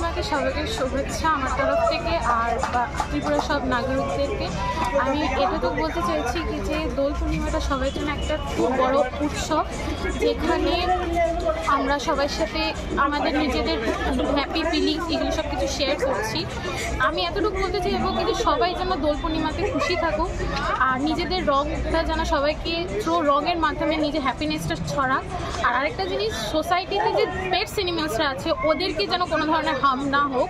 পূর্ণিমাকে সবাইকে শুভেচ্ছা আমার তরফ থেকে, আর ত্রিপুরার সব নাগরিকদেরকে আমি এটুকু বলতে চাইছি কি যে দোল পূর্ণিমাটা সবার জন্য একটা খুব বড় উৎসব, যেখানে আমরা সবার সাথে আমাদের নিজেদের হ্যাপি ফিলিংস এগুলো সব কিছু শেয়ার করছি। আমি এতটুকু বলতে চাইবো কিন্তু সবাই যেন দোল পূর্ণিমাতে খুশি থাকুক, আর নিজেদের রঙটা যেন সবাইকে থ্রু রঙের মাধ্যমে নিজের হ্যাপিনেসটা ছড়াক। আর আরেকটা জিনিস, সোসাইটিতে যে পেটস অ্যানিমেলসরা আছে ওদেরকে যেন কোনো ধরনের হার্ম না হোক,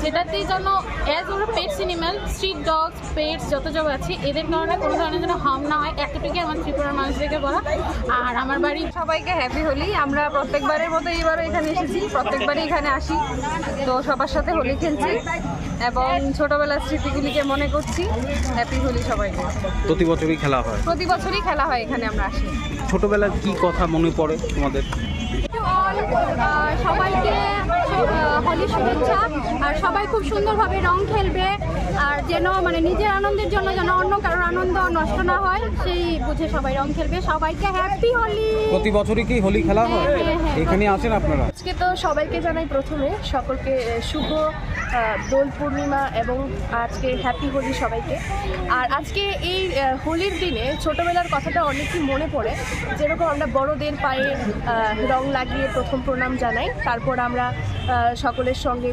যেটাতে যেন অ্যাজ ওরা pets animal, street dogs, pets যত সব আছে এদের কারণে কোনো ধরনের যেন হার্ম না হয়, এতটুকুই আমার ত্রিপুরার মানুষদেরকে বলা। আর আমার বাড়ি সবাইকে হ্যাপি হোলি। আমরা প্রত্যেকবারের মতো এইবারও এখানে এসেছি, প্রত্যেকবারই এখানে আসি, তো সবার সাথে হোলি খেলছি এবং ছোটবেলার স্মৃতিগুলিকে মনে করছি। হ্যাপি হোলি সবাইকে। প্রতি বছরই খেলা হয়? প্রতি বছরই খেলা হয় এখানে, আমরা আসি। ছোটবেলার কি কথা মনে পড়ে তোমাদের? সবাইকে হোলি শুভেচ্ছা। আর সবাই খুব সুন্দরভাবে রং খেলবে, আর যেন মানে নিজের আনন্দের জন্য যেন অন্য কারোর আনন্দ নষ্ট না হয় সেই বুঝে সবাই রং খেলবে। সবাইকে হ্যাপি হোলি। প্রতি বছরই কি হোলি খেলা হয়? এখানে আসেন আপনারা? আজকে তো সবাইকে জানাই প্রথমে সকলকে শুভ দোল পূর্ণিমা এবং আজকে হ্যাপি হোলি সবাইকে। আর আজকে এই হোলির দিনে ছোটবেলার কথাটা অনেকই মনে পড়ে, যেরকম আমরা বড়দের পায়ে রং লাগিয়ে প্রথম প্রণাম জানাই, তারপর আমরা সকলের সঙ্গে